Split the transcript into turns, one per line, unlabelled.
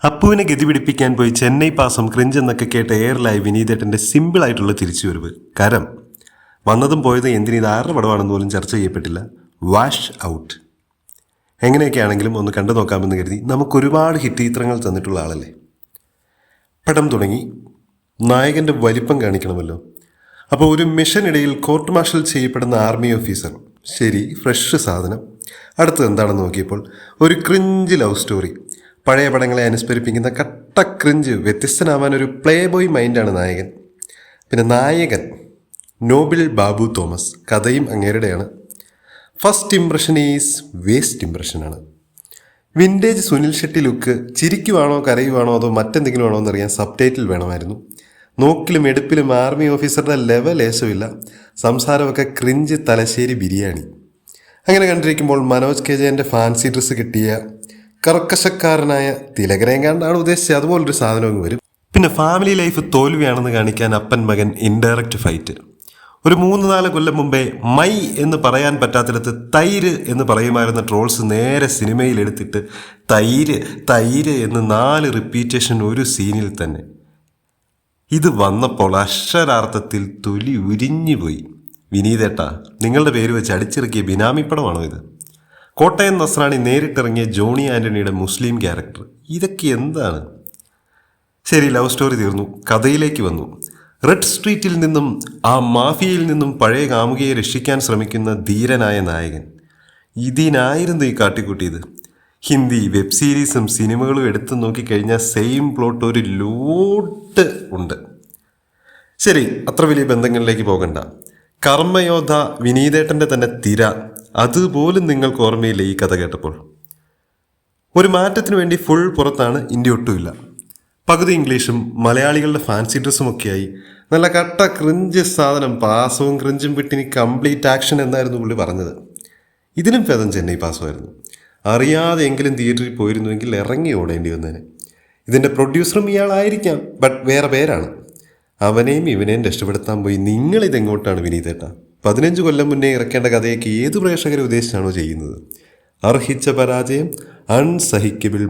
അപ്പുവിനെ ഗതി പിടിപ്പിക്കാൻ പോയി ചെന്നൈ പാസം ക്രിഞ്ച് എന്നൊക്കെ കേട്ട എയർലൈവ് വിനീതേട്ടൻ്റെ സിമ്പിളായിട്ടുള്ള തിരിച്ചുവരവ്. കരം വന്നതും പോയതും എന്തിന് ഇത് ആരുടെ പടമാണെന്ന് പോലും ചർച്ച ചെയ്യപ്പെട്ടില്ല. Wash out. എങ്ങനെയൊക്കെയാണെങ്കിലും ഒന്ന് കണ്ടു നോക്കാമെന്ന് കരുതി. നമുക്കൊരുപാട് ഹിറ്റ് ചിത്രങ്ങൾ തന്നിട്ടുള്ള ആളല്ലേ. പടം തുടങ്ങി. നായകൻ്റെ വലിപ്പം കാണിക്കണമല്ലോ. അപ്പോൾ ഒരു മിഷനിടയിൽ കോർട്ട് മാർഷൽ ചെയ്യപ്പെടുന്ന ആർമി ഓഫീസർ. ശരി, ഫ്രഷ് സാധനം. അടുത്തത് എന്താണെന്ന് നോക്കിയപ്പോൾ ഒരു ക്രിഞ്ച് ലവ് സ്റ്റോറി. പഴയ പടങ്ങളെ അനുസ്മരിപ്പിക്കുന്ന കട്ട ക്രിഞ്ച്. വ്യത്യസ്തനാവാൻ ഒരു പ്ലേ ബോയ് മൈൻഡാണ് നായകൻ. പിന്നെ നായകൻ നോബിൾ ബാബു തോമസ്. കഥയും അങ്ങേരുടെയാണ്. ഫസ്റ്റ് ഇംപ്രഷൻ ഈസ് വേസ്റ്റ് ഇംപ്രഷനാണ്. Vintage Suniel Shetty look. ചിരിക്കുവാണോ കരയുവാണോ അതോ മറ്റെന്തെങ്കിലും ആണോ എന്നറിയാൻ സബ് ടൈറ്റിൽ വേണമായിരുന്നു. നോക്കിലും എടുപ്പിലും ആർമി ഓഫീസറുടെ ലെവൽ ലേശമില്ല. സംസാരമൊക്കെ ക്രിഞ്ച് തലശ്ശേരി ബിരിയാണി. അങ്ങനെ കണ്ടിരിക്കുമ്പോൾ മനോജ് കെ ജയൻ്റെ ഫാൻസി ഡ്രസ്സ് കിട്ടിയ കർക്കശക്കാരനായ തിലകരേങ്കാണ്ടാണ് ഉദ്ദേശിച്ചത്. അതുപോലൊരു സാധനം വരും. പിന്നെ ഫാമിലി ലൈഫ് തോൽവിയാണെന്ന് കാണിക്കാൻ അപ്പൻ മകൻ ഇൻഡയറക്റ്റ് ഫൈറ്റ്. ഒരു 3-4 കൊല്ലം മുമ്പേ മൈ എന്ന് പറയാൻ പറ്റാത്തിടത്ത് തൈര് എന്ന് പറയുമായിരുന്ന ട്രോൾസ് നേരെ സിനിമയിലെടുത്തിട്ട് തൈര് തൈര് എന്ന് 4 റിപ്പീറ്റേഷൻ ഒരു സീനിൽ തന്നെ. ഇത് വന്നപ്പോൾ അക്ഷരാർത്ഥത്തിൽ തൊലി ഉരിഞ്ഞുപോയി. വിനീതേട്ടാ, നിങ്ങളുടെ പേര് വെച്ച് അടിച്ചിറക്കിയ ബിനാമിപ്പടമാണോ ഇത്? കോട്ടയം നസ്രാണി നേരിട്ടിറങ്ങിയ ജോണി ആൻ്റണിയുടെ മുസ്ലിം ക്യാരക്ടർ. ഇതൊക്കെ എന്താണ്? ശരി, ലവ് സ്റ്റോറി തീർന്നു. കഥയിലേക്ക് വന്നു. റെഡ് സ്ട്രീറ്റിൽ നിന്നും ആ മാഫിയയിൽ നിന്നും പഴയ കാമുകിയെ രക്ഷിക്കാൻ ശ്രമിക്കുന്ന ധീരനായ നായകൻ. ഇതിനായിരുന്നു ഈ കാട്ടിക്കൂട്ടിയത്. ഹിന്ദി വെബ് സീരീസും സിനിമകളും എടുത്തു നോക്കിക്കഴിഞ്ഞാൽ സെയിം പ്ലോട്ട് ഒരു ലോട്ട് ഉണ്ട്. ശരി, അത്ര വലിയ ബന്ധങ്ങളിലേക്ക് പോകണ്ട. കർമ്മയോദ്ധ വിനീതേട്ടൻ്റെ തന്നെ തിര. അതുപോലും നിങ്ങൾക്ക് ഓർമ്മയില്ല ഈ കഥ കേട്ടപ്പോൾ? ഒരു മാറ്റത്തിന് വേണ്ടി ഫുൾ പുറത്താണ്. ഇന്ത്യ ഒട്ടുമില്ല. പകുതി ഇംഗ്ലീഷും മലയാളികളുടെ ഫാൻസി ഡ്രസ്സുമൊക്കെയായി നല്ല കട്ട ക്രിഞ്ച് സാധനം. പാസവും ക്രിഞ്ചും വിട്ടിനി കംപ്ലീറ്റ് ആക്ഷൻ എന്നായിരുന്നു പുള്ളി പറഞ്ഞത്. ഇതിനും ഭേദം ചെന്നൈ പാസമായിരുന്നു. അറിയാതെ എങ്കിലും തിയേറ്ററിൽ പോയിരുന്നുവെങ്കിൽ ഇറങ്ങി ഓടേണ്ടി വന്നേനെ. ഇതിൻ്റെ പ്രൊഡ്യൂസറും ഇയാളായിരിക്കാം, ബട്ട് വേറെ പേരാണ്. അവനെയും ഇവനെയും രക്ഷപ്പെടുത്താൻ പോയി നിങ്ങളിതെങ്ങോട്ടാണ് വിനീതേട്ടാ? 15 കൊല്ലം മുന്നേ ഇറക്കേണ്ട കഥയൊക്കെ ഏത് പ്രേക്ഷകരെ ഉദ്ദേശിച്ചാണോ ചെയ്യുന്നത്? അർഹിച്ച പരാജയം. അൺസഹിക്കബിൾ.